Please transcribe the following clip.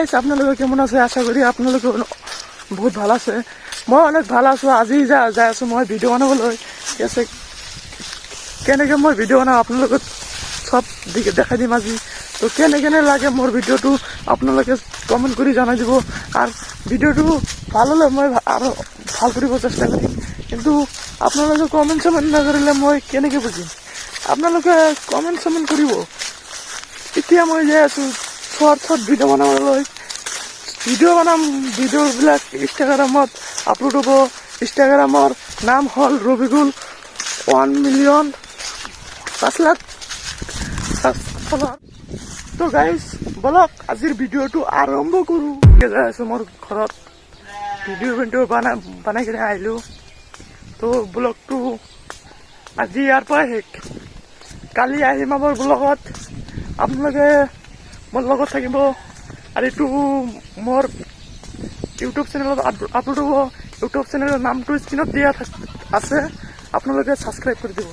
Guys আপনালোকে কেমন আছে আশা করি আপনালোকে বহুত ভাল আছে মই অনেক ভাল আছো আজি যাই আছো মই ভিডিঅ' বনাবলৈ ঠিক আছে কেনেকৈ মই ভিডিঅ' বনাওঁ আপোনালোকে সব দেখাই দিম আজি তো কেনে লাগে মোৰ ভিডিঅ'টো আপোনালোকে কমেণ্ট কৰি জনাই দিব আৰু ভিডিঅ'টো ভাল হ'লে মই আৰু ভাল কৰিব চেষ্টা কৰিম কিন্তু আপোনালোকে কমেণ্ট চমেণ্ট নকৰিলে মই কেনেকৈ বুজিম আপোনালোকে কমেণ্ট চমেণ্ট কৰিব এতিয়া মই যাই আছো শৰ্ট ভিডিঅ' বনাবলৈ ভিডিঅ' বনাম ভিডিঅ'বিলাক ইনষ্টাগ্ৰামত আপলোড হ'ব ইনষ্টাগ্ৰামৰ নাম হ'ল ৰবিকুল 1,05,00,000 ফলোৱাৰ তো গাইজ বলক আজিৰ ভিডিঅ'টো আৰম্ভ কৰোঁ যাই আছো মোৰ ঘৰত ভিডিঅ' বনাই কিনে আহিলোঁ তো ব্লগটো আজি ইয়াৰ পৰা শেষ কালি আহিম আমাৰ ব্লগত আপোনালোকে মোৰ লগত থাকিব আৰু এইটো মোৰ ইউটিউব চেনেলত আপলোড হ'ব ইউটিউব চেনেলৰ নামটো স্ক্ৰীণত দিয়া আছে আপোনালোকে ছাবস্ক্ৰাইব কৰি দিব।